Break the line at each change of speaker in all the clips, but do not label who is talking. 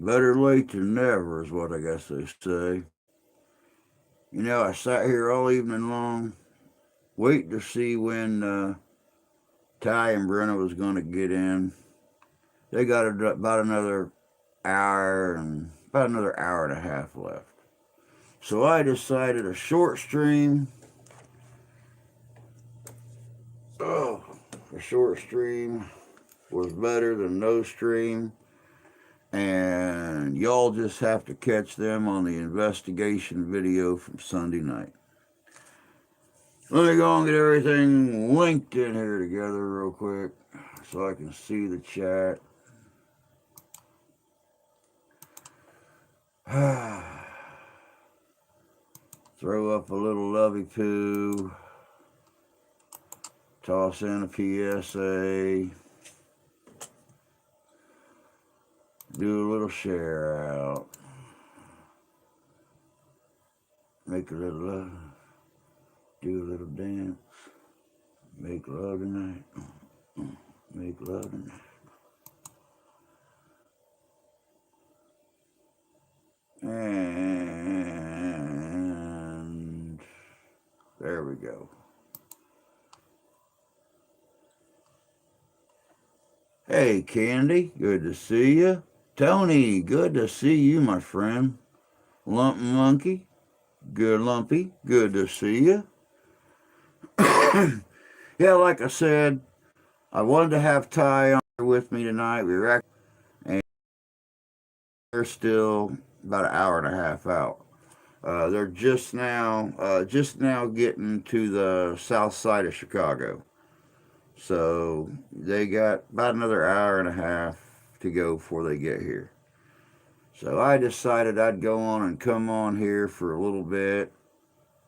Better late than never is what I guess they say. You know, I sat here all evening long, waiting to see when Ty and Brenna was going to get in. They got about another hour and a half left. So I decided a short stream. Oh, a short stream was better than no stream. And y'all just have to catch them on the investigation video from Sunday night. Let me go and get everything linked in here together real quick so I can see the chat. Throw up a little lovey poo. Toss in a PSA. Do a little share out. Make a little love. Do a little dance. Make love tonight. Make love tonight. And there we go. Hey, Candy, good to see you. Tony, good to see you, my friend. Lump Monkey, good Lumpy, good to see you. Yeah, like I said, I wanted to have Ty on with me tonight. We were actually, and they're still about an hour and a half out. They're just now getting to the south side of Chicago. So they got about another hour and a half to go before they get here. So I decided I'd go on and come on here for a little bit,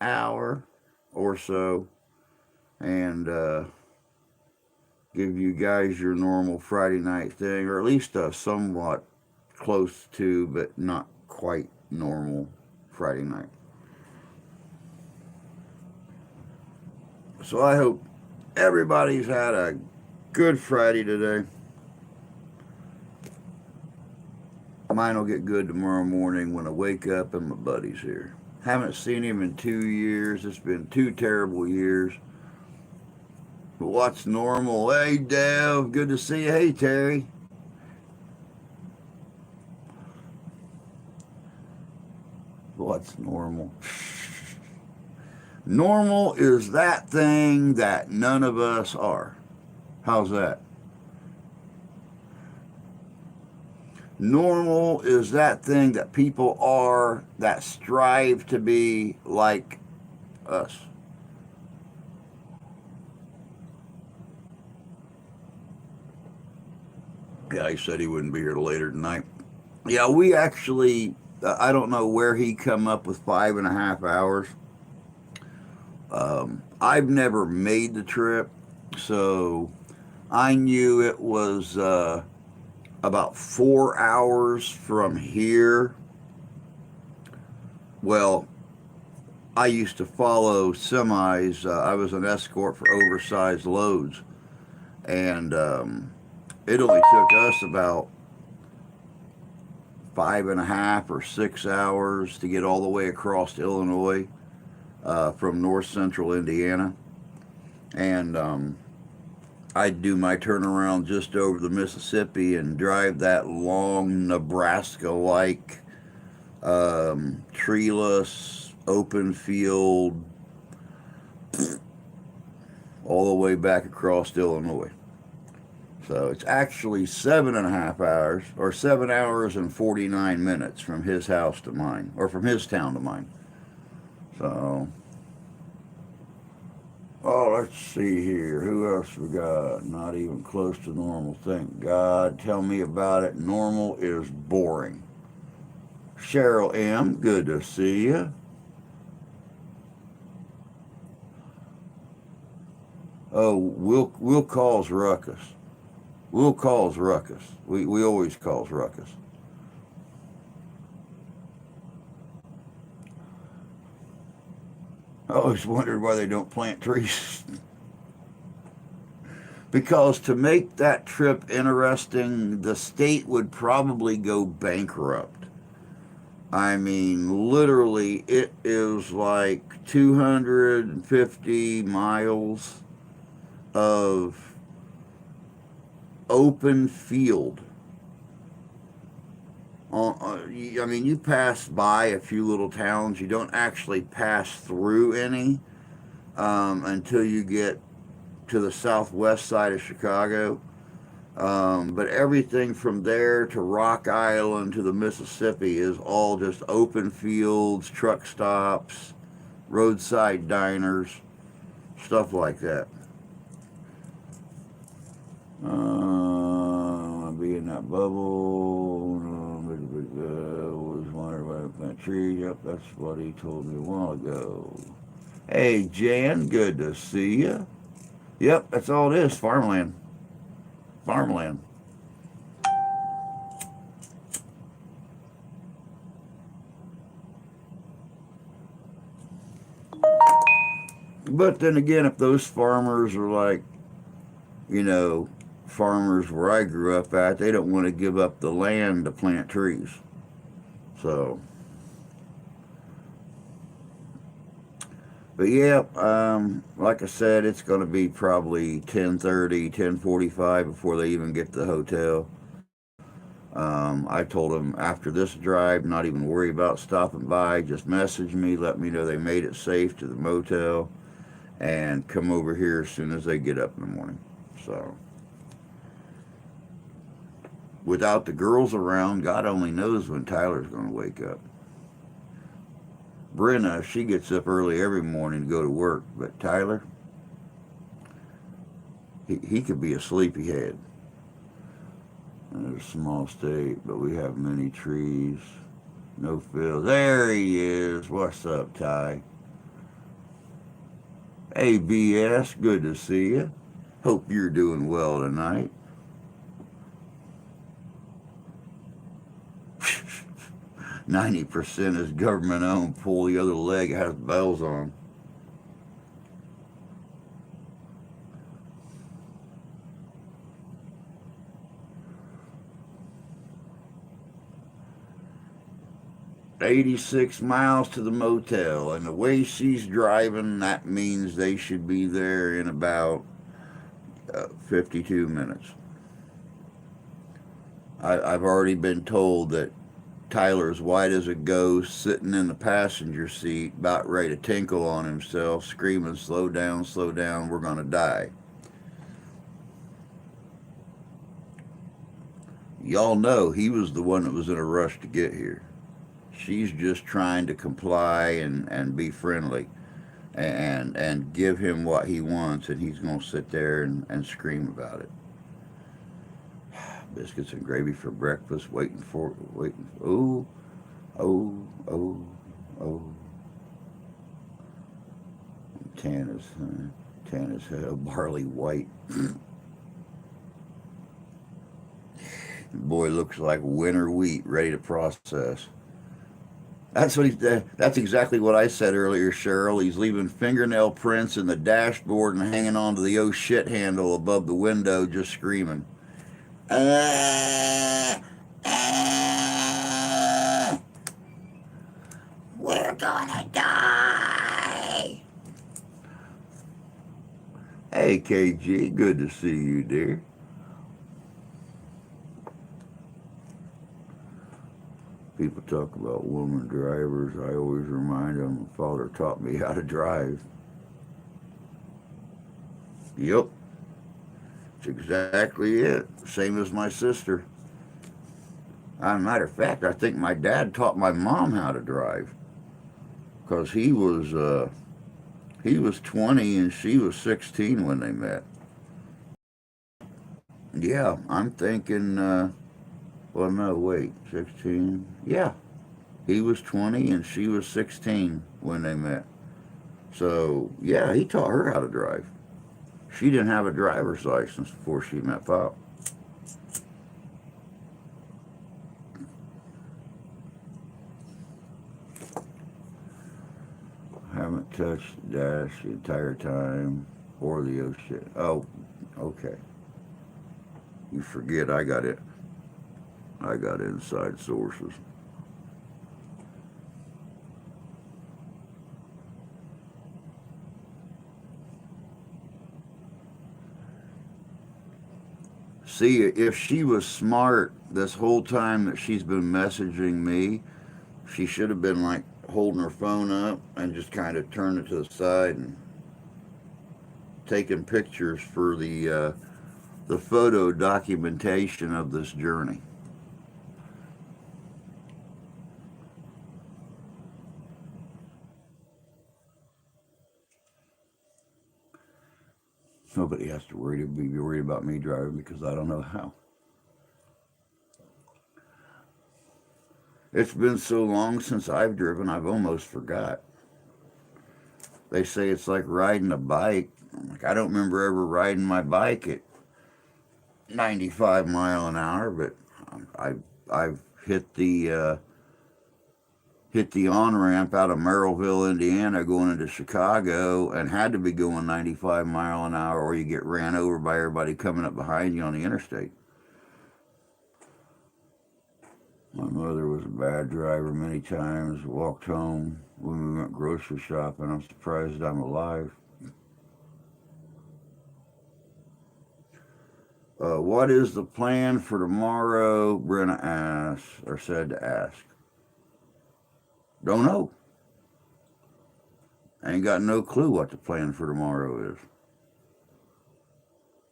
hour or so, and give you guys your normal Friday night thing, or at least a somewhat close to, but not quite normal Friday night. So I hope everybody's had a good Friday today. Mine will get good tomorrow morning when I wake up and my buddy's here. Haven't seen him in 2 years. It's been 2 terrible years. But what's normal? Hey, Dev, good to see you. Hey, Terry. What's normal? Normal is that thing that none of us are. How's that? Normal is that thing that people are that strive to be like us. Yeah, he said he wouldn't be here later tonight. Yeah, we actually, I don't know where he come up with 5.5 hours. I've never made the trip, so I knew it was about 4 hours from here. Well, I used to follow semis. I was an escort for oversized loads, and it only took us about 5.5 or 6 hours to get all the way across to Illinois from north central Indiana. And I'd do my turnaround just over the Mississippi and drive that long Nebraska like treeless open field all the way back across to Illinois. So it's actually 7.5 hours, or 7 hours and 49 minutes from his house to mine, or from his town to mine. So, oh, let's see here. Who else we got? Not even close to normal. Thank God. Tell me about it. Normal is boring. Cheryl M., good to see you. Oh, Will calls ruckus. Will calls ruckus. We always calls ruckus. I always wondered why they don't plant trees. Because to make that trip interesting, the state would probably go bankrupt. I mean, literally, it is like 250 miles of open field. I mean, you pass by a few little towns. You don't actually pass through any until you get to the southwest side of Chicago. But everything from there to Rock Island to the Mississippi is all just open fields, truck stops, roadside diners, stuff like that. Be in that bubble. Was wondering about a plant tree. Yep, that's what he told me a while ago. Hey, Jan, good to see you. Yep, that's all it is. Farmland. Farmland. But then again, if those farmers are like, you know, farmers where I grew up at, they don't want to give up the land to plant trees. So, but yeah, like I said, it's going to be probably 10:30, 10:45 before they even get to the hotel. I told them after this drive, not even worry about stopping by. Just message me, let me know they made it safe to the motel, and come over here as soon as they get up in the morning. So, without the girls around, God only knows when Tyler's going to wake up. Brenna, she gets up early every morning to go to work, but Tyler, he could be a sleepyhead. It's a small state, but we have many trees. No field. There he is. What's up, Ty? Hey, BS. Good to see you. Hope you're doing well tonight. 90% is government owned. Pull the other leg, has bells on. "86 miles to the motel, and the way she's driving, that means they should be there in about 52 minutes. I've already been told that Tyler's white as a ghost, sitting in the passenger seat, about ready to tinkle on himself, screaming, slow down, we're going to die." Y'all know he was the one that was in a rush to get here. She's just trying to comply and be friendly and give him what he wants, and he's going to sit there and scream about it. Biscuits and gravy for breakfast, waiting. Oh, oh, oh, oh. Tan is hell, barley white. Boy looks like winter wheat ready to process. That's exactly what I said earlier, Cheryl. He's leaving fingernail prints in the dashboard and hanging onto the oh shit handle above the window, just screaming. We're gonna die. Hey, KG, good to see you, dear. People talk about woman drivers. I always remind them, my father taught me how to drive. Yep, that's exactly it. Same as my sister. As a matter of fact, I think my dad taught my mom how to drive because he was 20 and she was 16 when they met. Yeah, I'm thinking. Well, no, wait, 16. Yeah, he was 20 and she was 16 when they met. So yeah, he taught her how to drive. She didn't have a driver's license before she met Pop. Haven't touched the dash the entire time or the oh shit. Oh Okay. You forget I got it. I got inside sources. See, if she was smart this whole time that she's been messaging me, she should have been like holding her phone up and just kind of turned it to the side and taking pictures for the photo documentation of this journey. Nobody has to be worried about me driving because I don't know how. It's been so long since I've driven, I've almost forgot. They say it's like riding a bike. I'm like, I don't remember ever riding my bike at 95 mile an hour, but I've hit the on ramp out of Merrillville, Indiana, going into Chicago, and had to be going 95 mile an hour, or you get ran over by everybody coming up behind you on the interstate. My mother was a bad driver many times. Walked home when we went grocery shopping. I'm surprised I'm alive. What is the plan for tomorrow? Brenna asked, or said to ask. Don't know. I ain't got no clue what the plan for tomorrow is.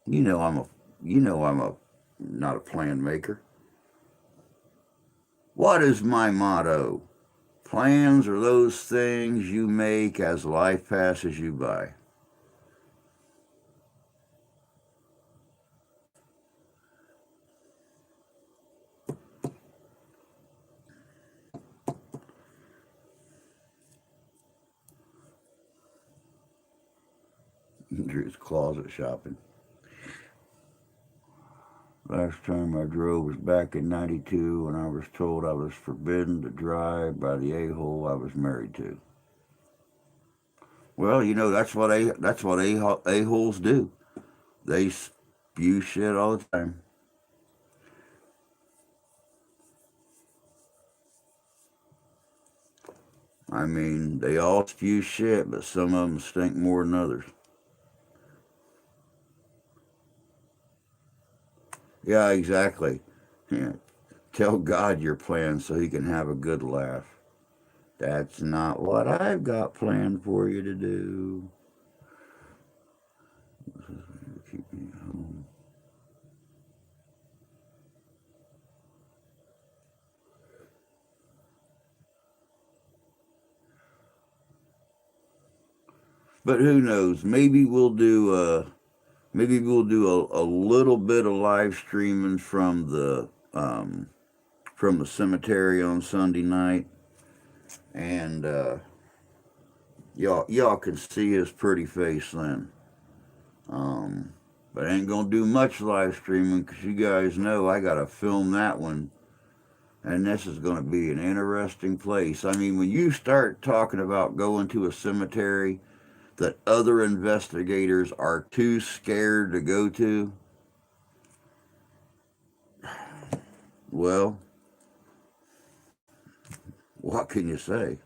You know I'm a, you know I'm a, not a plan maker. What is my motto? Plans are those things you make as life passes you by. Drew's closet shopping. Last time I drove was back in '92 when I was told I was forbidden to drive by the a-hole I was married to. Well, you know that's what a-holes do. They spew shit all the time. I mean, they all spew shit, but some of them stink more than others. Yeah, exactly. Yeah. Tell God your plan so he can have a good laugh. That's not what I've got planned for you to do. Keep me home. But who knows? Maybe we'll do a little bit of live streaming from the cemetery on Sunday night, and y'all can see his pretty face then. Um, but I ain't gonna do much live streaming because you guys know I gotta film that one, and this is gonna be an interesting place. I mean, when you start talking about going to a cemetery that other investigators are too scared to go to, well, what can you say?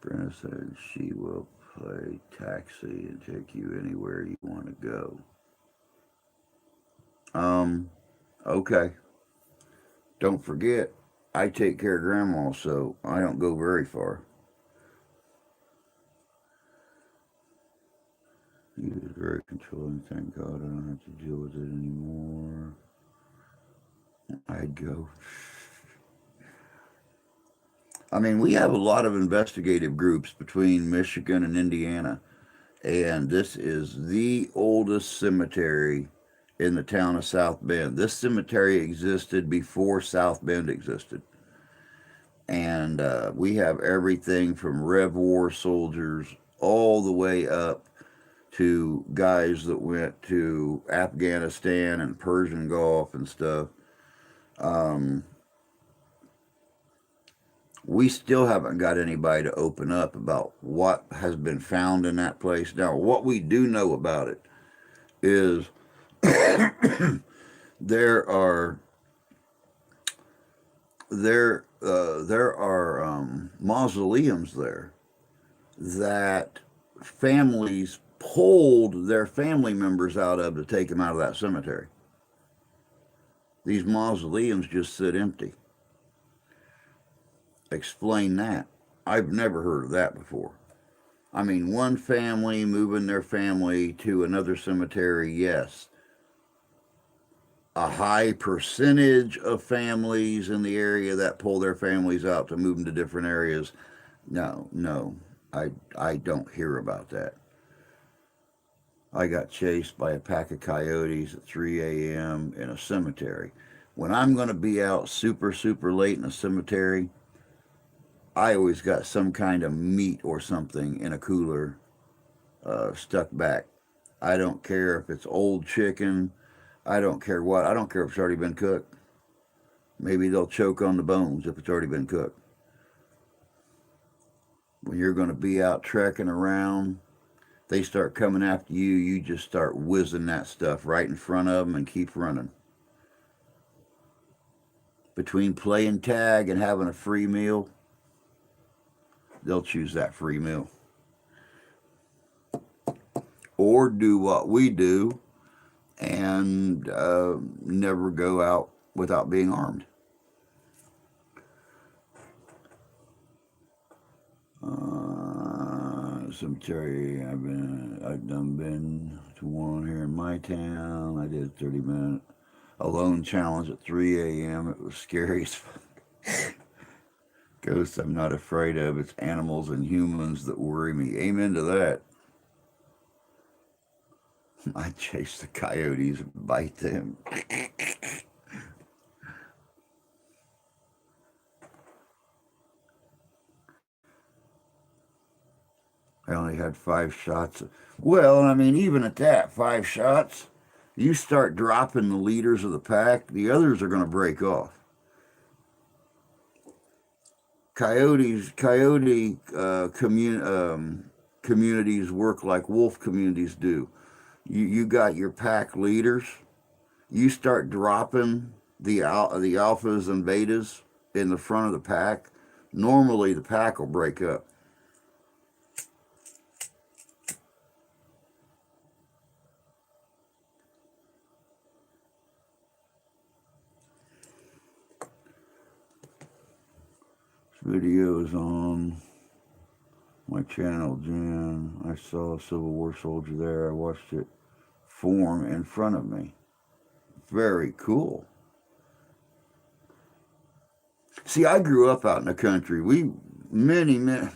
Brenna said she will play taxi and take you anywhere you want to go. Um, okay. Don't forget, I take care of grandma, so I don't go very far. He is very controlling. Thank God I don't have to deal with it anymore. I'd go. I mean, we have a lot of investigative groups between Michigan and Indiana, and this is the oldest cemetery in the town of South Bend. This cemetery existed before South Bend existed. And we have everything from Rev War soldiers all the way up to guys that went to Afghanistan and Persian Gulf and stuff. Um, We still haven't got anybody to open up about what has been found in that place. Now, what we do know about it is there are there are mausoleums there that families pulled their family members out of to take them out of that cemetery. These mausoleums just sit empty. Explain that. I've never heard of that before. I mean, one family moving their family to another cemetery, yes. A high percentage of families in the area that pull their families out to move them to different areas. No, no, I don't hear about that. I got chased by a pack of coyotes at 3 a.m. in a cemetery. When I'm going to be out super, super late in a cemetery, I always got some kind of meat or something in a cooler stuck back. I don't care if it's old chicken. I don't care what. I don't care if it's already been cooked. Maybe they'll choke on the bones if it's already been cooked. When you're going to be out trekking around, they start coming after you, you just start whizzing that stuff right in front of them and keep running. Between playing tag and having a free meal, they'll choose that free meal. Or do what we do and never go out without being armed. Cemetery. I've done been to one here in my town. I did a 30-minute alone challenge at 3 a.m. It was scary as fuck. Ghosts I'm not afraid of. It's animals and humans that worry me. Amen to that. I chase the coyotes and bite them. I only had 5 shots. Well, I mean, even at that, 5 shots, you start dropping the leaders of the pack, the others are going to break off. Coyote communities work like wolf communities do. You got your pack leaders. You start dropping the alphas and betas in the front of the pack. Normally, the pack will break up. Video is on my channel, Jen. I saw a Civil War soldier there. I watched it form in front of me. Very cool. See, I grew up out in the country. Many.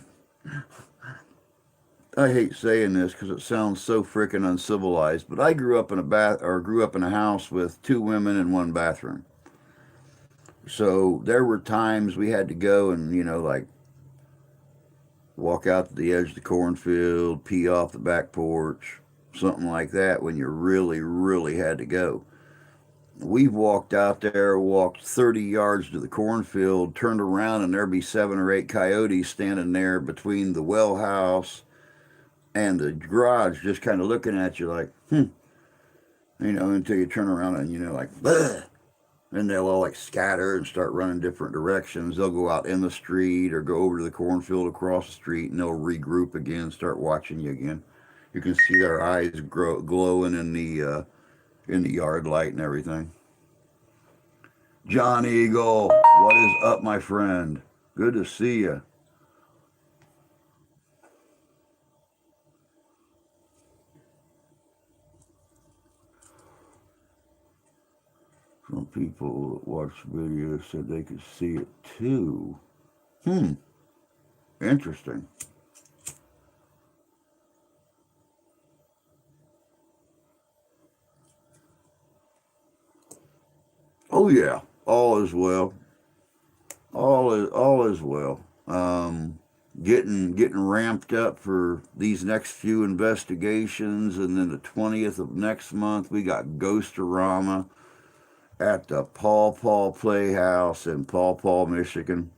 I hate saying this because it sounds so freaking uncivilized, but I grew up in a house with 2 women and 1 bathroom. So there were times we had to go and, like walk out to the edge of the cornfield, pee off the back porch, something like that when you really, really had to go. We've walked out there, walked 30 yards to the cornfield, turned around, and there'd be 7 or 8 coyotes standing there between the well house and the garage, just kind of looking at you like, until you turn around and, like, bleh. And they'll all like scatter and start running different directions. They'll go out in the street or go over to the cornfield across the street, and they'll regroup again, start watching you again. You can see their eyes glowing in the yard light and everything. John Eagle, what is up, my friend? Good to see you. Some people that watched videos said they could see it too. Interesting. Oh yeah, all is well. All is well. Getting ramped up for these next few investigations, and then the 20th of next month we got Ghostorama at the Paw Paw Playhouse in Paw Paw, Michigan.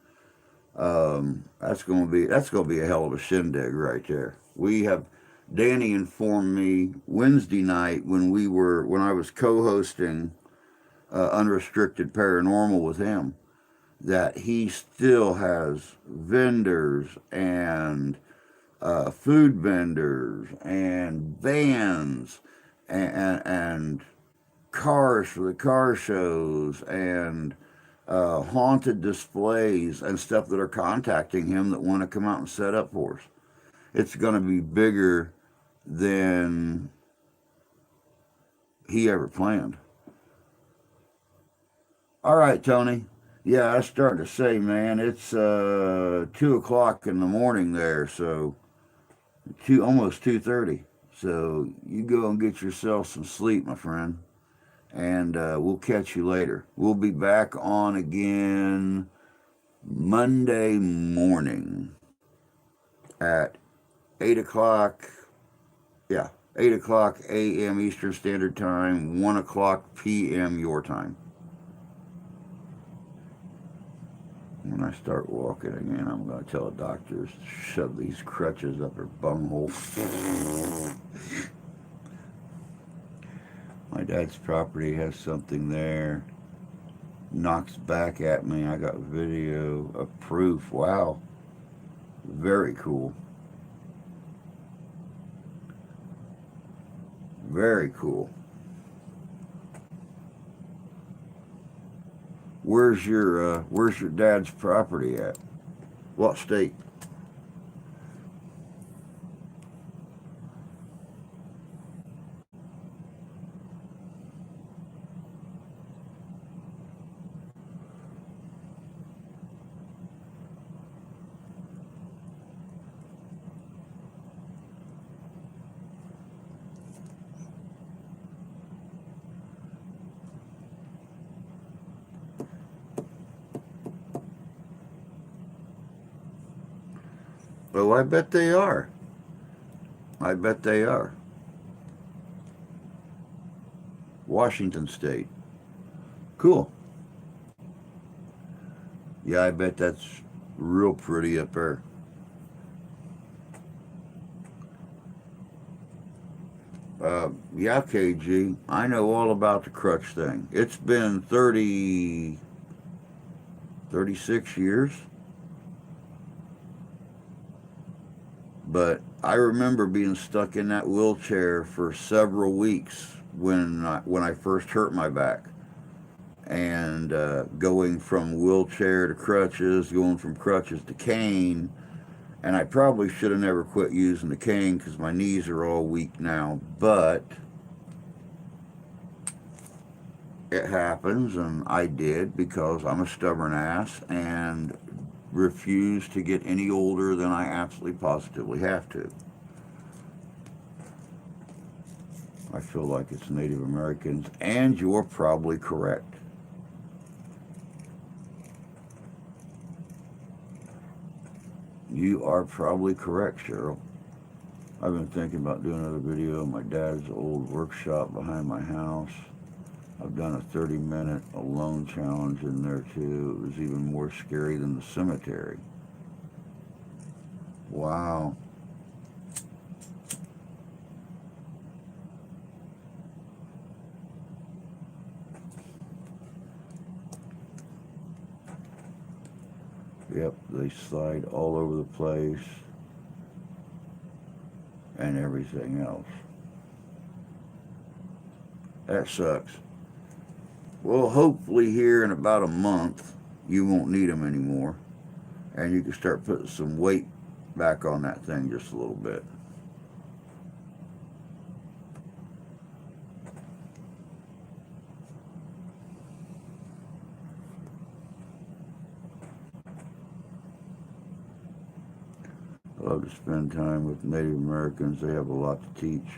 That's gonna be a hell of a shindig right there. We have Danny informed me Wednesday night when I was co-hosting Unrestricted Paranormal with him that he still has vendors and food vendors and vans and cars for the car shows and haunted displays and stuff that are contacting him that want to come out and set up for us. It's going to be bigger than he ever planned. All right, Tony. Yeah, I was starting to say, man, it's 2 o'clock in the morning there, so almost 2:30. So you go and get yourself some sleep, my friend, and we'll catch you later. We'll be back on again Monday morning at 8 o'clock. Yeah, 8 o'clock a.m. Eastern Standard Time, 1 o'clock p.m. your time. When I start walking again, I'm going to tell the doctors to shove these crutches up her bunghole. My dad's property has something there. Knocks back at me. I got video of proof. Wow. Very cool. Very cool. Where's your dad's property at? What state? Oh, I bet they are. I bet they are. Washington State. Cool. Yeah, I bet that's real pretty up there. Yeah, KG, I know all about the crutch thing. It's been 36 years, but I remember being stuck in that wheelchair for several weeks when I first hurt my back, and going from wheelchair to crutches, going from crutches to cane, and I probably should have never quit using the cane because my knees are all weak now, but it happens, and I did because I'm a stubborn ass and refuse to get any older than I absolutely positively have to. I feel like it's Native Americans, and you're probably correct. You are probably correct, Cheryl. I've been thinking about doing another video of my dad's old workshop behind my house. I've done a 30-minute alone challenge in there too. It was even more scary than the cemetery. Wow. Yep, they slide all over the place and everything else. That sucks. Well, hopefully here in about a month, you won't need them anymore. And you can start putting some weight back on that thing just a little bit. I love to spend time with Native Americans. They have a lot to teach.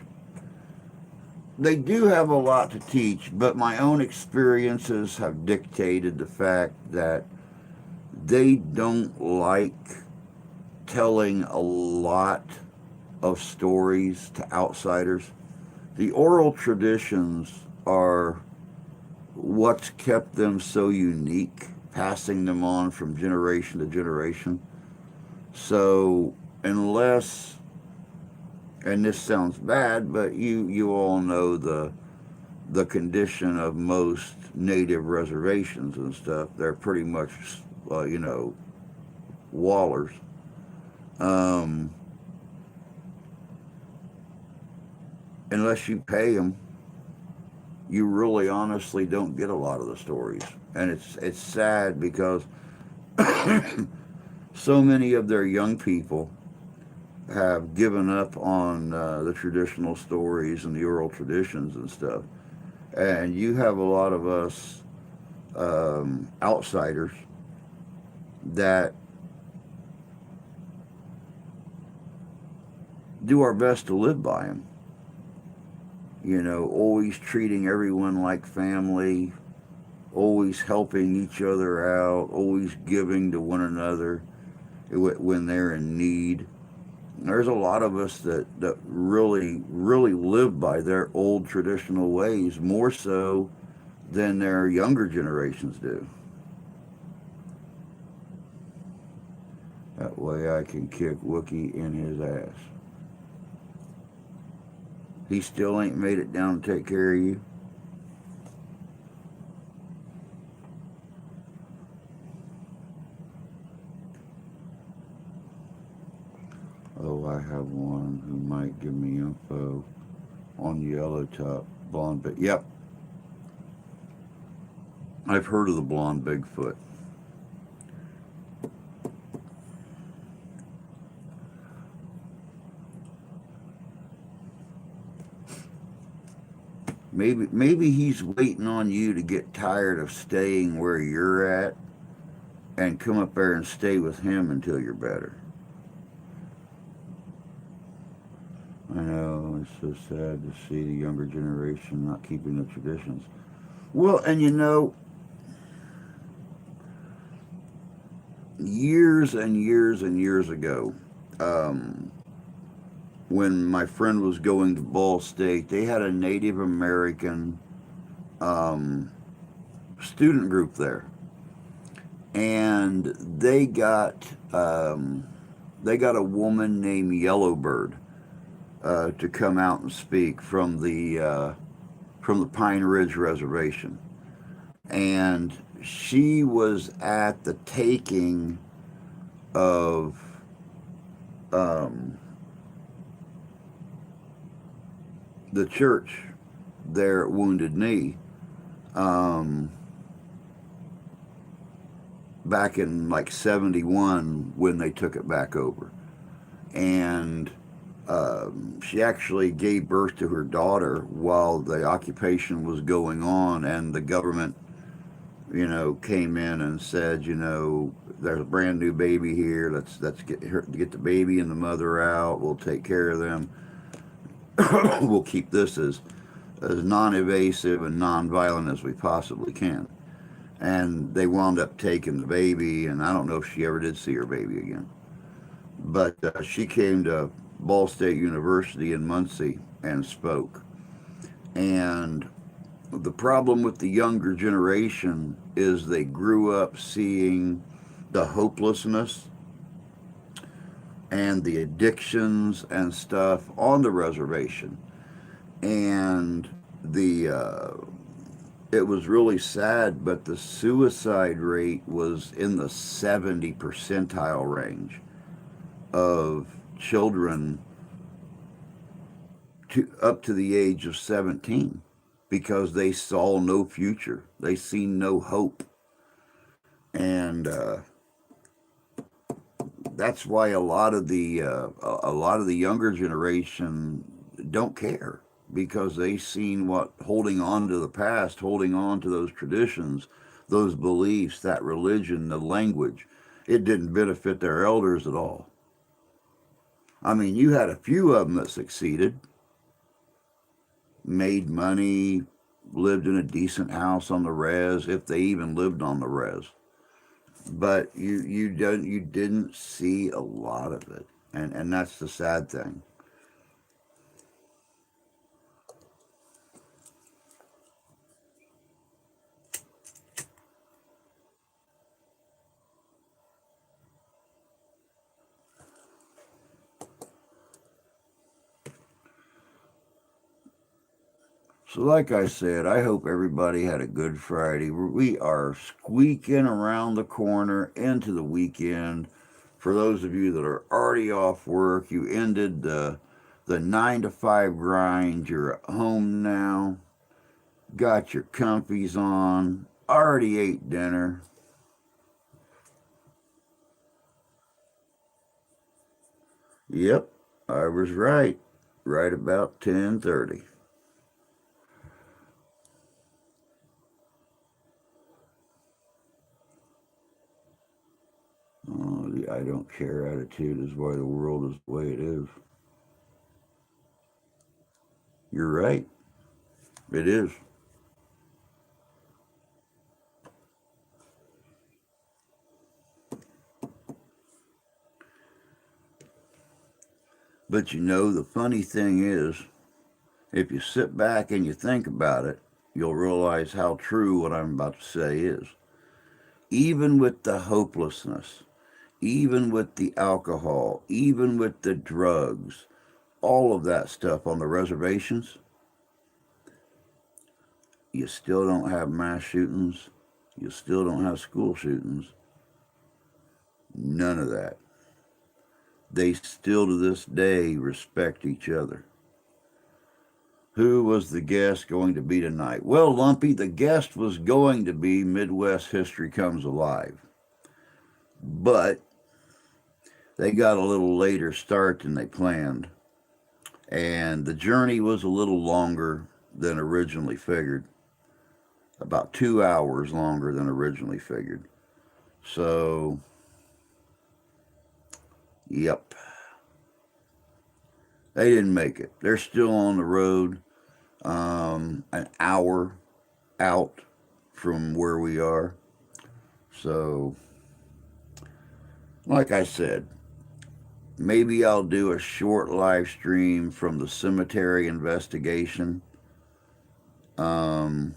They do have a lot to teach, but my own experiences have dictated the fact that they don't like telling a lot of stories to outsiders. The oral traditions are what's kept them so unique passing them on from generation to generation. So unless, and this sounds bad, but you all know the condition of most native reservations and stuff. They're pretty much, wallers. Um, unless you pay them, you really honestly don't get a lot of the stories, and it's sad because so many of their young people have given up on the traditional stories and the oral traditions and stuff. And you have a lot of us outsiders that do our best to live by them. Always treating everyone like family, always helping each other out, always giving to one another when they're in need. There's a lot of us that really, really live by their old traditional ways more so than their younger generations do. That way I can kick Wookie in his ass. He still ain't made it down to take care of you. Oh, I have one who might give me info on Yellow Top Blonde. But yep, I've heard of the blonde Bigfoot. Maybe he's waiting on you to get tired of staying where you're at and come up there and stay with him until you're better. I know, it's so sad to see the younger generation not keeping the traditions. Well, and years and years and years ago, um, when my friend was going to Ball State, they had a Native American um, student group there, and they got a woman named Yellowbird to come out and speak from the Pine Ridge Reservation, and she was at the taking of um, the church there at Wounded Knee um, back in like 71 when they took it back over. And she actually gave birth to her daughter while the occupation was going on, and the government, came in and said, there's a brand new baby here. Let's get the baby and the mother out. We'll take care of them. We'll keep this as non-evasive and non-violent as we possibly can. And they wound up taking the baby, and I don't know if she ever did see her baby again. But she came to Ball State University in Muncie and spoke. And the problem with the younger generation is they grew up seeing the hopelessness and the addictions and stuff on the reservation. And it was really sad, but the suicide rate was in the 70 percentile range of children up to the age of 17 because they saw no future. They seen no hope. And that's why a lot of the younger generation don't care, because they seen what holding on to the past, holding on to those traditions, those beliefs, that religion, the language, it didn't benefit their elders at all. I mean, you had a few of them that succeeded, made money, lived in a decent house on the res, if they even lived on the res. But you didn't see a lot of it, and that's the sad thing. So, like I said, I hope everybody had a good Friday. We are squeaking around the corner into the weekend. For those of you that are already off work, you ended the 9 to 5 grind. You're at home now, got your comfies on, already ate dinner. Yep, I was right. Right about 10:30. Oh, the I don't care attitude is why the world is the way it is. You're right. It is. But the funny thing is, if you sit back and you think about it, you'll realize how true what I'm about to say is. Even with the hopelessness, even with the alcohol, even with the drugs, all of that stuff on the reservations, you still don't have mass shootings. You still don't have school shootings. None of that. They still to this day respect each other. Who was the guest going to be tonight? Well, Lumpy, the guest was going to be Midwest History Comes Alive. But they got a little later start than they planned. And the journey was a little longer than originally figured. About 2 hours longer than originally figured. So, yep. They didn't make it. They're still on the road, an hour out from where we are. So, like I said, maybe I'll do a short live stream from the cemetery investigation on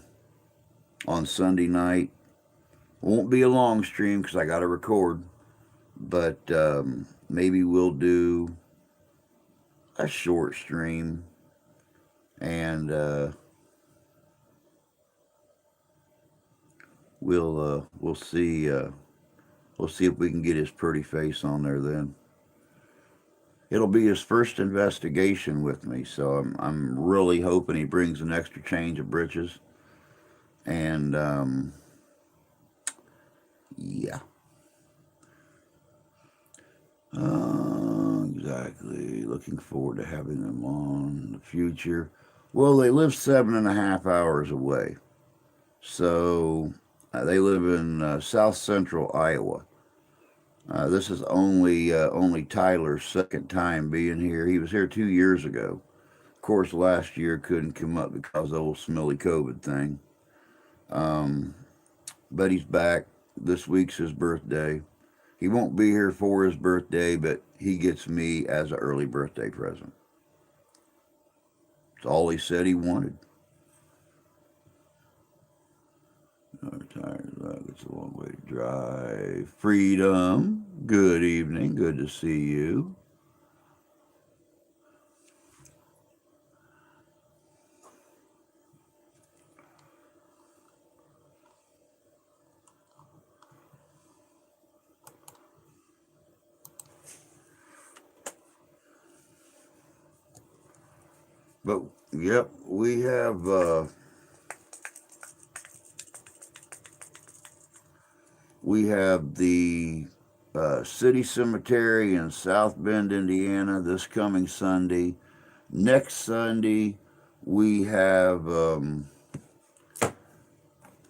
Sunday night. Won't be a long stream because I got to record, but maybe we'll do a short stream and we'll see if we can get his pretty face on there then. It'll be his first investigation with me, so I'm really hoping he brings an extra change of britches. And yeah, exactly. Looking forward to having them on in the future. Well, they live 7.5 hours away, so they live in south central Iowa. This is only Tyler's second time being here. He was here 2 years ago. Of course, last year couldn't come up because of the old smelly COVID thing. But he's back. This week's his birthday. He won't be here for his birthday, but he gets me as an early birthday present. It's all he said he wanted. It's a long way to drive. Freedom. Good evening. Good to see you. But yep, we have the city cemetery in South Bend, Indiana, this coming Sunday. Next Sunday, we have, and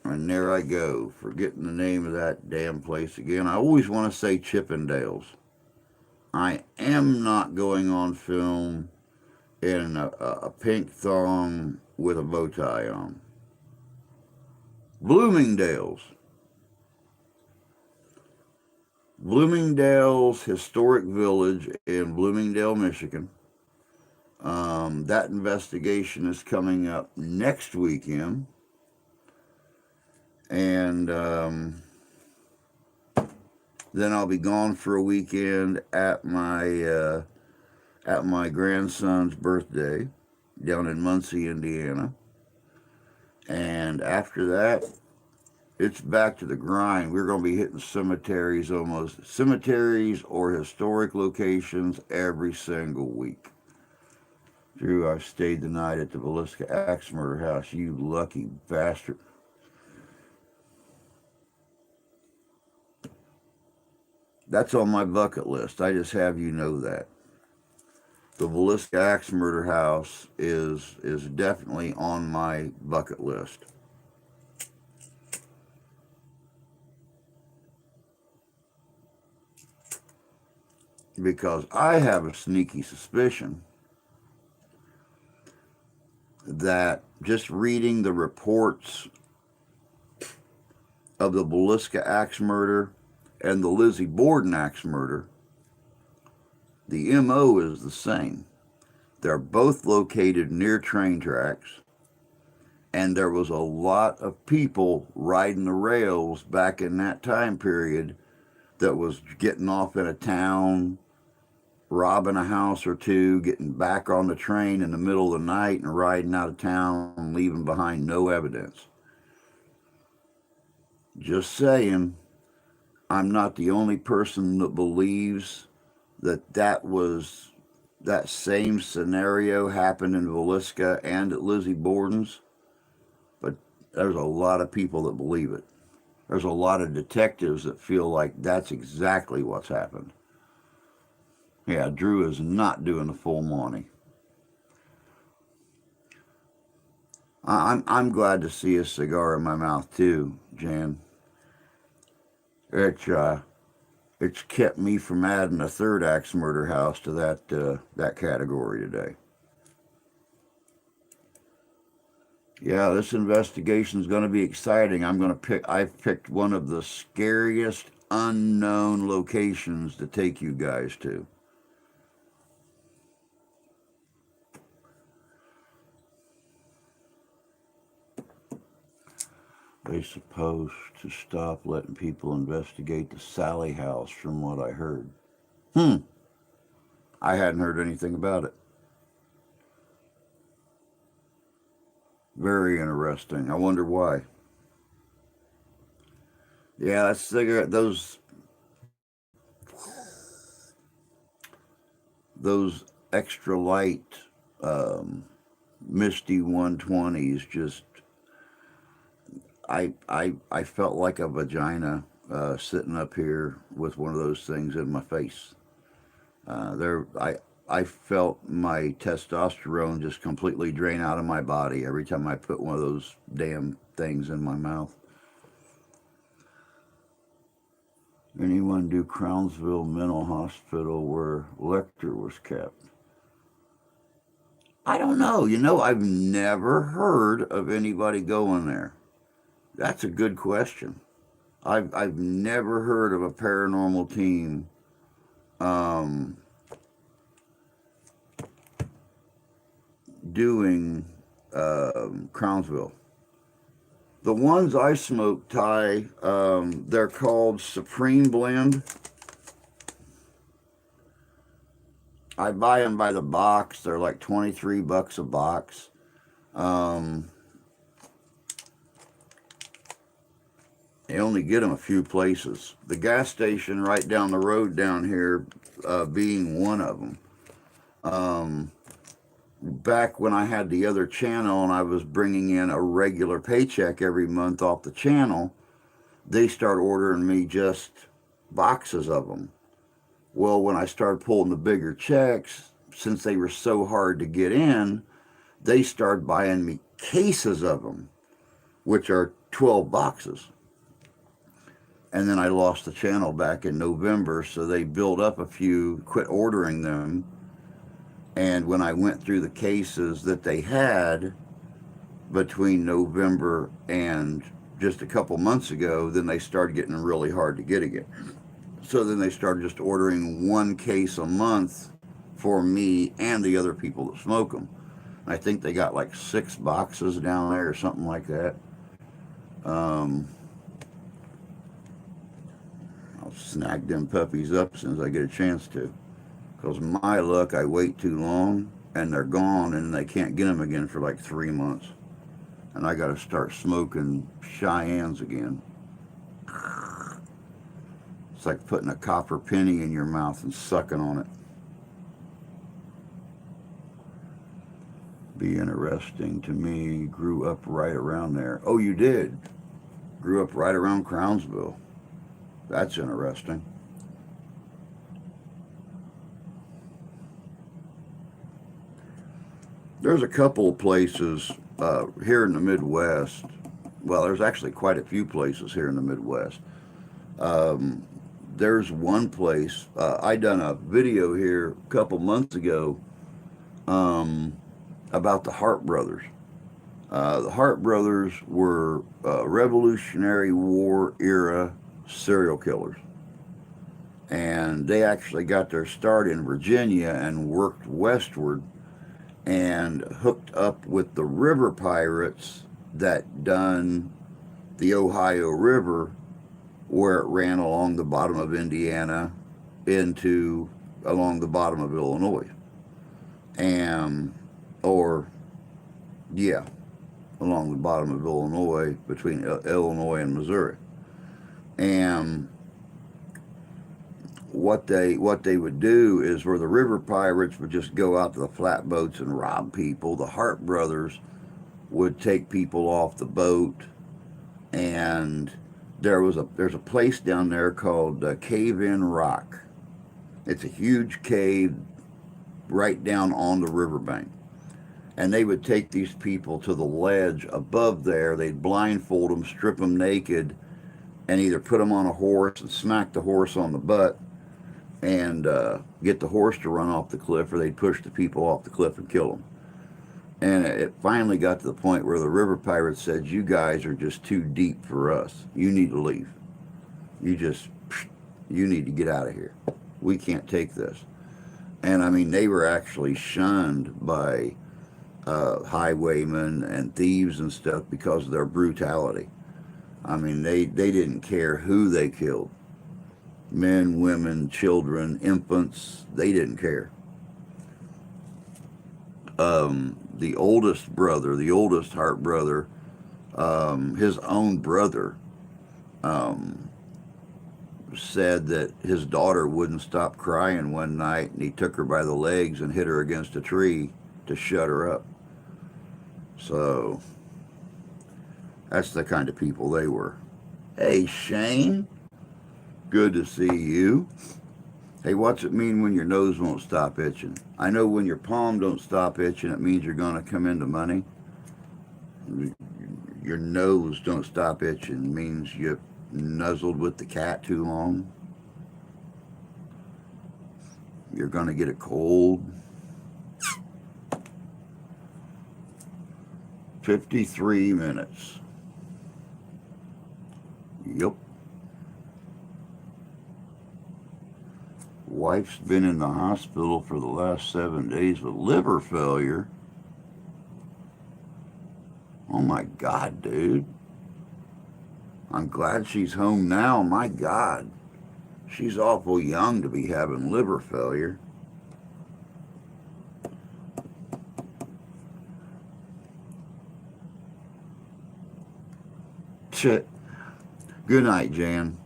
there I go, forgetting the name of that damn place again. I always want to say Chippendales. I am not going on film in a pink thong with a bow tie on. Bloomingdale's. Bloomingdale's Historic Village in Bloomingdale, Michigan. That investigation is coming up next weekend. And then I'll be gone for a weekend at my grandson's birthday down in Muncie, Indiana. And after that, it's back to the grind. We're going to be hitting cemeteries, almost cemeteries or historic locations every single week. Drew, I stayed the night at the Villisca Axe Murder House. You lucky bastard. That's on my bucket list. I just have you know that. The Villisca Axe Murder House is definitely on my bucket list. Because I have a sneaky suspicion that just reading the reports of the Villisca Axe murder and the Lizzie Borden axe murder, the MO is the same. They're both located near train tracks, and there was a lot of people riding the rails back in that time period that was getting off in a town, robbing a house or two, getting back on the train in the middle of the night and riding out of town and leaving behind no evidence. Just saying, I'm not the only person that believes that same scenario happened in Villisca and at Lizzie Borden's, but there's a lot of people that believe it. There's a lot of detectives that feel like that's exactly what's happened. Yeah, Drew is not doing the full Monty. I'm glad to see a cigar in my mouth too, Jan. It's kept me from adding a third axe murder house to that category today. Yeah, this investigation is going to be exciting. I've picked one of the scariest unknown locations to take you guys to. They're supposed to stop letting people investigate the Sally house, from what I heard. I hadn't heard anything about it. Very interesting. I wonder why. Yeah, that's cigarette. Those extra light, misty 120s. Just I felt like a vagina sitting up here with one of those things in my face. I felt my testosterone just completely drain out of my body every time I put one of those damn things in my mouth. Anyone do Crownsville Mental Hospital where Lecter was kept? I don't know. I've never heard of anybody going there. That's a good question. I've never heard of a paranormal team doing Crownsville. The ones I smoke, Ty, they're called Supreme Blend. I buy them by the box. They're like $23 a box. They only get them a few places. The gas station right down the road down here being one of them. Back when I had the other channel and I was bringing in a regular paycheck every month off the channel, they start ordering me just boxes of them. Well, when I started pulling the bigger checks, since they were so hard to get in, they started buying me cases of them, which are 12 boxes. And then I lost the channel back in November, so they built up a few, quit ordering them. And when I went through the cases that they had between November and just a couple months ago, then they started getting really hard to get again. So then they started just ordering one case a month for me and the other people that smoke them. I think they got like 6 boxes down there or something like that. I'll snag them puppies up as soon as I get a chance to. Because my luck, I wait too long and they're gone and they can't get them again for like 3 months. and I got to start smoking Cheyennes again. It's like putting a copper penny in your mouth and sucking on it. Be interesting to me. Grew up right around there. Oh, you did? Grew up right around Crownsville. That's interesting. There's a couple of places here in the Midwest. Well, there's actually quite a few places here in the Midwest. Um, there's one place, I done a video here a couple months ago um, about the Hart brothers. The Hart brothers were Revolutionary War era serial killers. And they actually got their start in Virginia and worked westward and hooked up with the river pirates that done the Ohio River, where it ran along the bottom of Indiana into along the bottom of Illinois. And, or, yeah, along the bottom of Illinois between Illinois and Missouri. And what they would do is where the river pirates would just go out to the flatboats and rob people, the Hart brothers would take people off the boat. And there's a place down there called Cave in Rock. It's a huge cave right down on the riverbank. And they would take these people to the ledge above there. They'd blindfold them, strip them naked, and either put them on a horse and smack the horse on the butt and get the horse to run off the cliff, or they'd push the people off the cliff and kill them. And it finally got to the point where the river pirates said, "You guys are just too deep for us. You need to leave. You need to get out of here. We can't take this." And I mean, they were actually shunned by highwaymen and thieves and stuff because of their brutality. I mean, they didn't care who they killed. Men, women, children, infants, they didn't care. The oldest brother, the oldest Hart brother, his own brother, um, said that his daughter wouldn't stop crying one night, and he took her by the legs and hit her against a tree to shut her up. So that's the kind of people they were. Hey, Shane, good to see you. Hey, what's it mean when your nose won't stop itching? I know when your palm don't stop itching, it means you're going to come into money. Your nose don't stop itching means you nuzzled with the cat too long. You're going to get a cold. 53 minutes. Yep. Wife's been in the hospital for the last 7 days with liver failure. Oh my God, dude. I'm glad she's home now. My God. She's awful young to be having liver failure. Shit. Good night, Jan.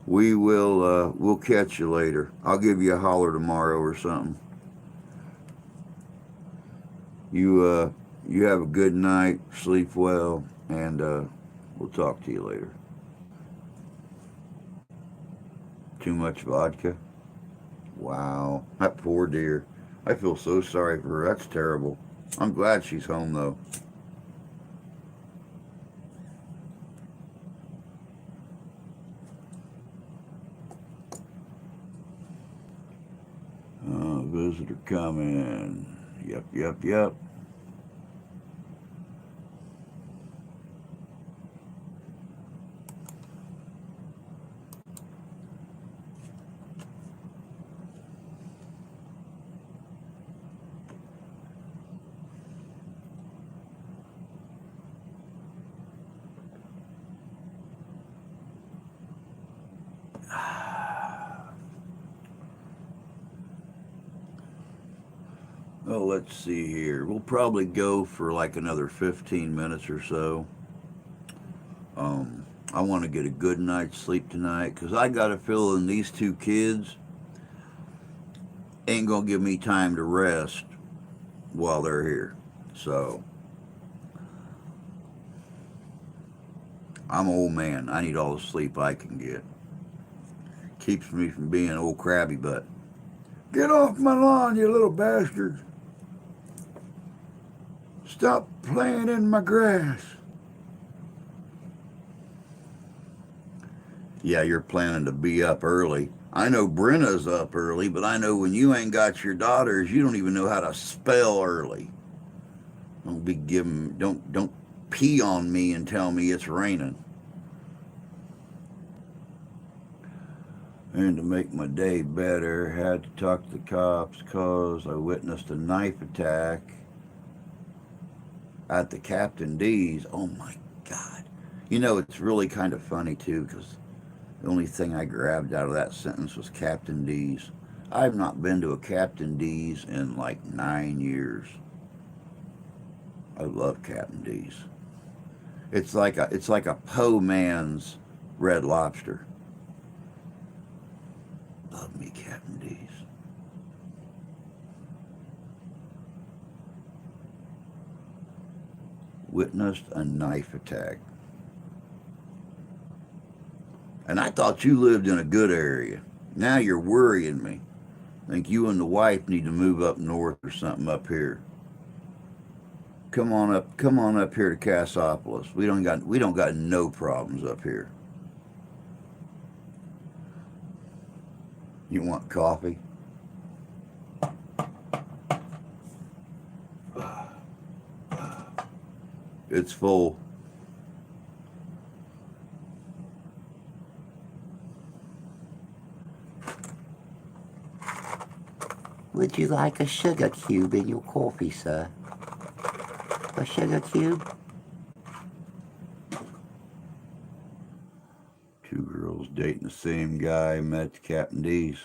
We'll catch you later. I'll give you a holler tomorrow or something. You have a good night, sleep well, and we'll talk to you later. Too much vodka? Wow, that poor dear. I feel so sorry for her. That's terrible. I'm glad she's home though. Visitor coming. Yep, yep, yep. Oh, let's see here. We'll probably go for like another 15 minutes or so. I want to get a good night's sleep tonight because I got a feeling these two kids ain't going to give me time to rest while they're here. So, I'm an old man. I need all the sleep I can get. Keeps me from being an old crabby butt. Get off my lawn, you little bastard. Stop playing in my grass. Yeah, you're planning to be up early. I know Brenna's up early, but I know when you ain't got your daughters, you don't even know how to spell early. Don't pee on me and tell me it's raining. And to make my day better, had to talk to the cops cause I witnessed a knife attack at the Captain D's. Oh my God. You know, it's really kind of funny too because the only thing I grabbed out of that sentence was Captain D's. I've not been to a Captain D's in like 9 years. I love Captain D's. It's like a po man's Red Lobster. Love me Captain D's. Witnessed a knife attack. And I thought you lived in a good area. Now you're worrying me. I think you and the wife need to move up north or something up here. Come on up here to Cassopolis. We don't got no problems up here. You want coffee? It's full.
Would you like a sugar cube in your coffee, sir? A sugar cube?
Two girls dating the same guy met at Captain D's.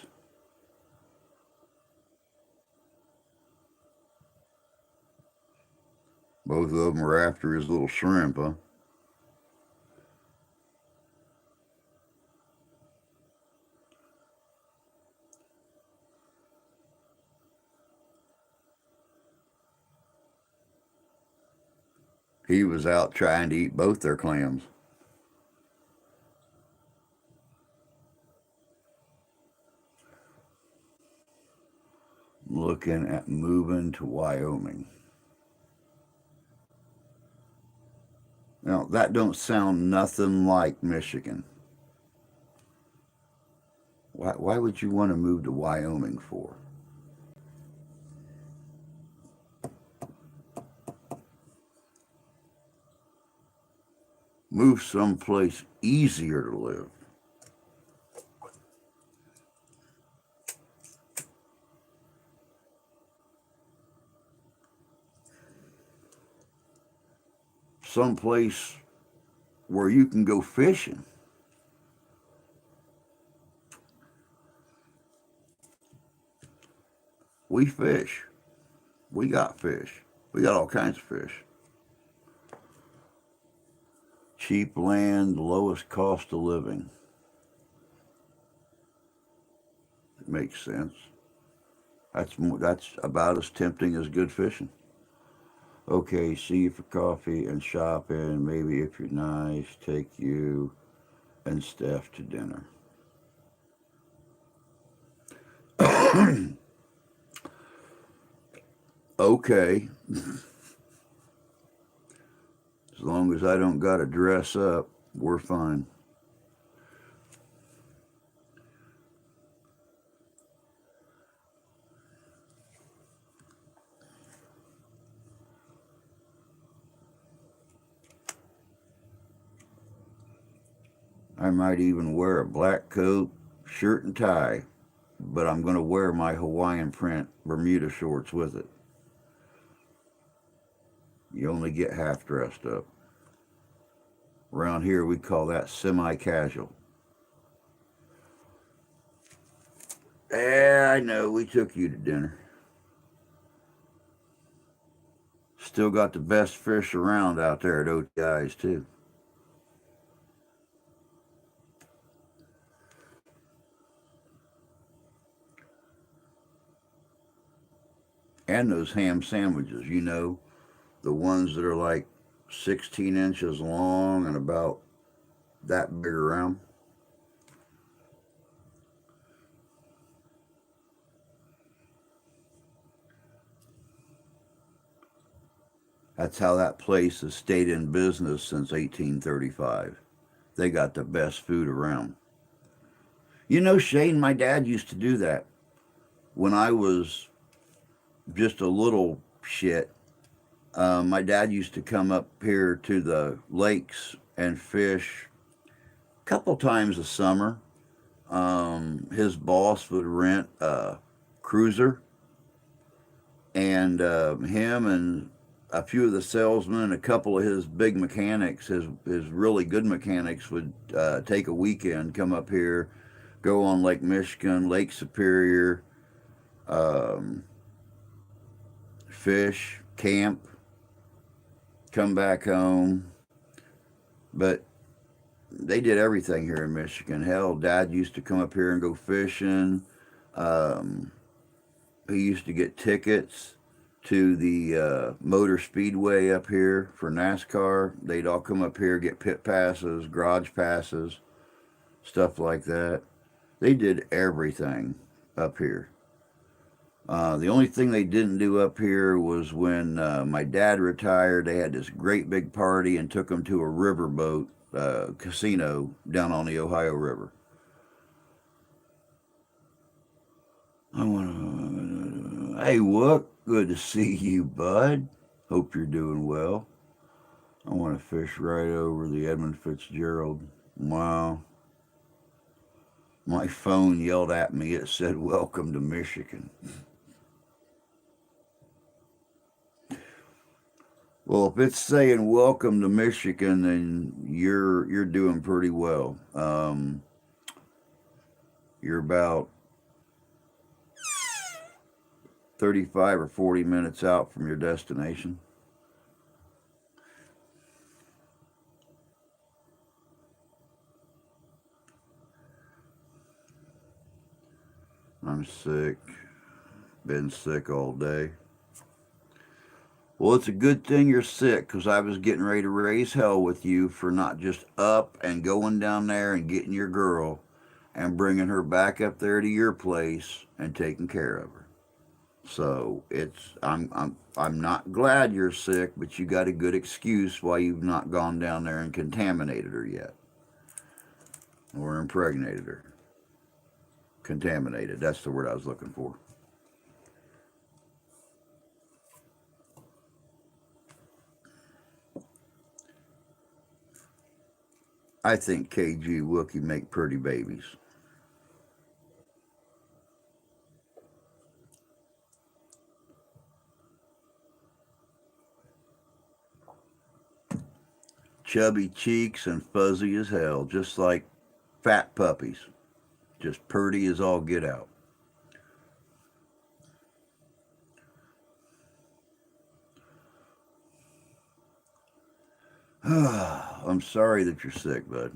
Both of them were after his little shrimp, huh? He was out trying to eat both their clams. Looking at moving to Wyoming. Now, that don't sound nothing like Michigan. Why would you want to move to Wyoming for? Move someplace easier to live. Someplace where you can go fishing. We fish. We got fish. We got all kinds of fish. Cheap land, lowest cost of living. It makes sense. That's about as tempting as good fishing. Okay, see you for coffee and shopping. Maybe if you're nice, take you and Steph to dinner. Okay, as long as I don't got to dress up, we're fine. I might even wear a black coat, shirt, and tie, but I'm going to wear my Hawaiian print Bermuda shorts with it. You only get half dressed up. Around here, we call that semi casual. Yeah, I know, we took you to dinner. Still got the best fish around out there at OTI's too. And those ham sandwiches, the ones that are like 16 inches long and about that big around. That's how that place has stayed in business since 1835. They got the best food around. Shane, my dad used to do that when I was just a little shit. My dad used to come up here to the lakes and fish a couple times a summer. His boss would rent a cruiser, and him and a few of the salesmen and a couple of his big mechanics, his really good mechanics, would take a weekend, come up here, go on Lake Michigan, Lake Superior, fish, camp, come back home. But they did everything here in Michigan. Hell, Dad used to come up here and go fishing. He used to get tickets to the Motor Speedway up here for NASCAR. They'd all come up here, get pit passes, garage passes, stuff like that. They did everything up here. The only thing they didn't do up here was when my dad retired, they had this great big party and took him to a riverboat casino down on the Ohio River. Hey, Wook, good to see you, bud. Hope you're doing well. I want to fish right over the Edmund Fitzgerald. Wow. My phone yelled at me. It said, "Welcome to Michigan." Well, if it's saying "Welcome to Michigan," then you're doing pretty well. You're about 35 or 40 minutes out from your destination. I'm sick. Been sick all day. Well, it's a good thing you're sick, because I was getting ready to raise hell with you for not just up and going down there and getting your girl and bringing her back up there to your place and taking care of her. So I'm not glad you're sick, but you got a good excuse why you've not gone down there and contaminated her yet, or impregnated her. Contaminated, that's the word I was looking for. I think KG Wookie make pretty babies. Chubby cheeks and fuzzy as hell, just like fat puppies. Just purty as all get out. I'm sorry that you're sick, bud.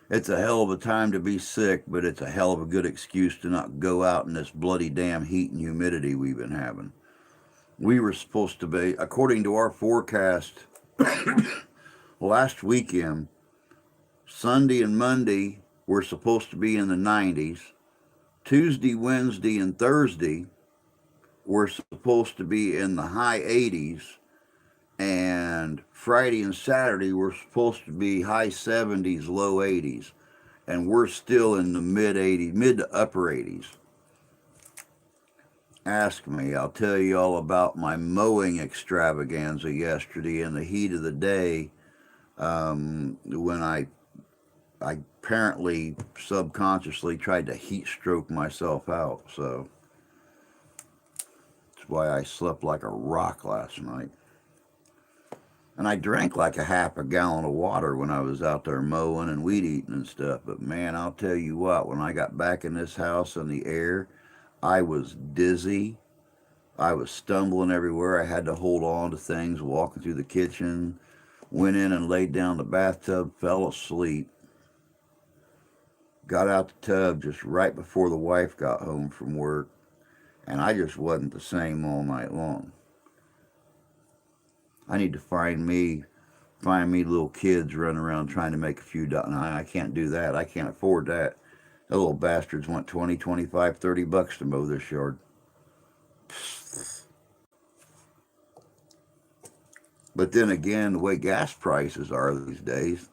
It's a hell of a time to be sick, but it's a hell of a good excuse to not go out in this bloody damn heat and humidity we've been having. We were supposed to be, according to our forecast, last weekend, Sunday and Monday were supposed to be in the 90s. Tuesday, Wednesday, and Thursday were supposed to be in the high 80s. And Friday and Saturday were supposed to be high 70s, low 80s. And we're still in the mid 80s, mid to upper 80s. Ask me, I'll tell you all about my mowing extravaganza yesterday in the heat of the day, when I apparently subconsciously tried to heat stroke myself out. So that's why I slept like a rock last night. And I drank like a half a gallon of water when I was out there mowing and weed eating and stuff. But man, I'll tell you what, when I got back in this house and the air, I was dizzy. I was stumbling everywhere. I had to hold on to things, walking through the kitchen. Went in and laid down in the bathtub, fell asleep. Got out the tub just right before the wife got home from work, and I just wasn't the same all night long. I need to find me little kids running around trying to make a few dollars. I can't do that. I can't afford that. The little bastards want 20, 25, 30 bucks to mow this yard. But then again, the way gas prices are these days,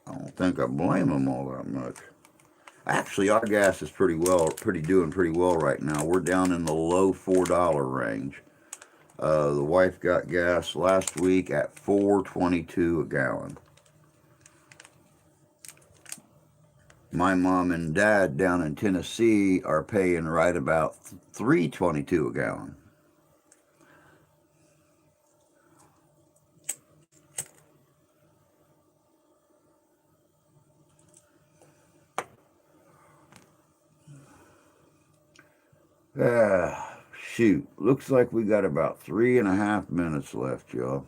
I don't think I blame them all that much. Actually, our gas is doing pretty well right now. We're down in the low $4 range. The wife got gas last week at $4.22 a gallon. My mom and dad down in Tennessee are paying right about $3.22 a gallon. Shoot, looks like we got about 3.5 minutes left, y'all.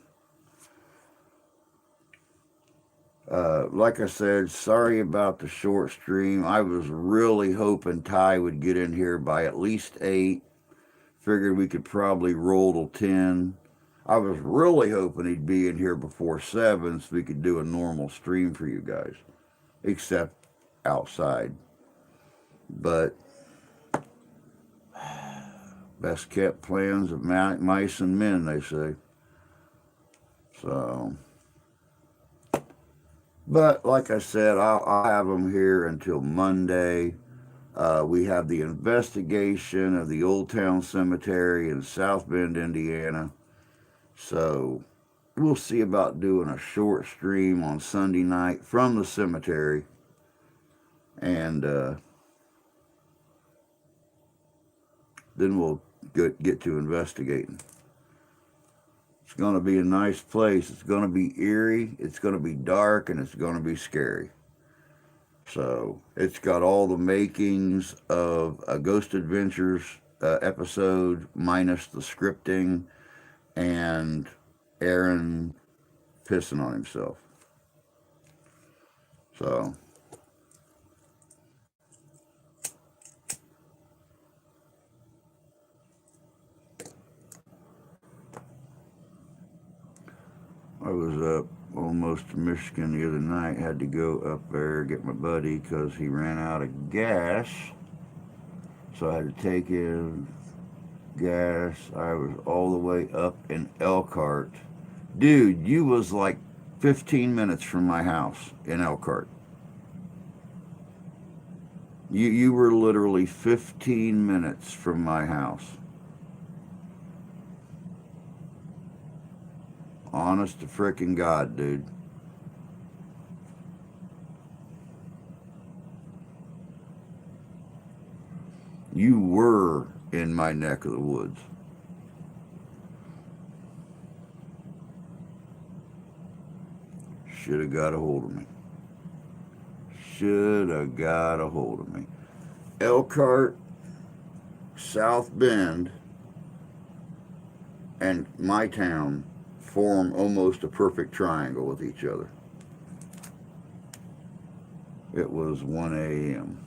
Like I said, sorry about the short stream. I was really hoping Ty would get in here by at least 8. Figured we could probably roll till 10. I was really hoping he'd be in here before 7 so we could do a normal stream for you guys. Except outside. But best kept plans of mice and men, they say. So, but like I said, I'll have them here until Monday. We have the investigation of the Old Town Cemetery in South Bend, Indiana. So we'll see about doing a short stream on Sunday night from the cemetery. And then we'll get to investigating. It's going to be a nice place. It's going to be eerie. It's going to be dark, and it's going to be scary. So it's got all the makings of a Ghost Adventures episode, minus the scripting and Aaron pissing on himself. So I was up almost to Michigan the other night. Had to go up there get my buddy because he ran out of gas. So I had to take his gas. I was all the way up in Elkhart. Dude, you was like 15 minutes from my house in Elkhart. You were literally 15 minutes from my house. Honest to frickin' God, dude. You were in my neck of the woods. Should have got a hold of me. Should have got a hold of me. Elkhart, South Bend, and my town form almost a perfect triangle with each other. It was 1 a.m.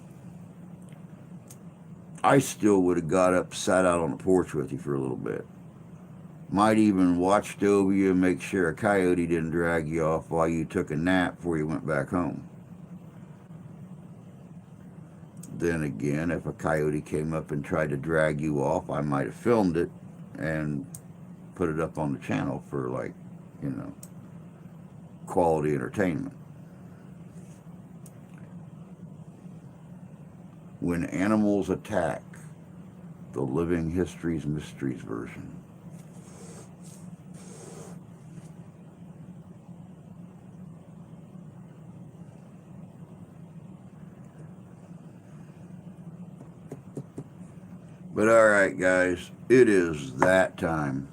I still would have got up, sat out on the porch with you for a little bit. Might even watched over you and make sure a coyote didn't drag you off while you took a nap before you went back home. Then again, if a coyote came up and tried to drag you off, I might have filmed it and put it up on the channel for, like, you know, quality entertainment. When Animals Attack, the Living Histories Mysteries version. But all right, guys, it is that time.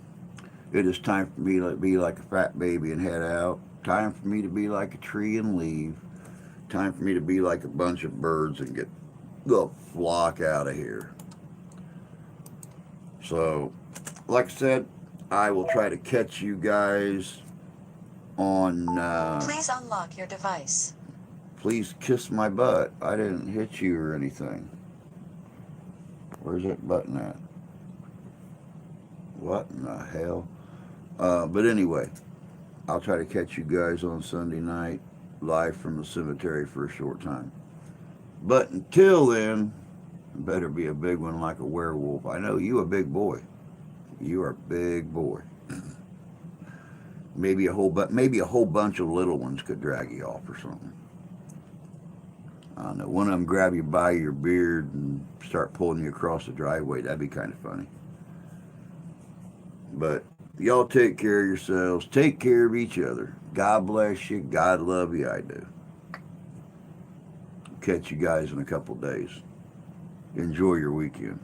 It is time for me to be like a fat baby and head out. Time for me to be like a tree and leave. Time for me to be like a bunch of birds and get the flock out of here. So, like I said, I will try to catch you guys on.
Please unlock your device.
Please kiss my butt. I didn't hit you or anything. Where's that button at? What in the hell? But anyway, I'll try to catch you guys on Sunday night, live from the cemetery for a short time. But until then, better be a big one like a werewolf. I know you a big boy. You are a big boy. Maybe a whole bunch of little ones could drag you off or something. I don't know. One of them grab you by your beard and start pulling you across the driveway. That'd be kind of funny. But y'all take care of yourselves. Take care of each other. God bless you. God love you. I do. Catch you guys in a couple days. Enjoy your weekend.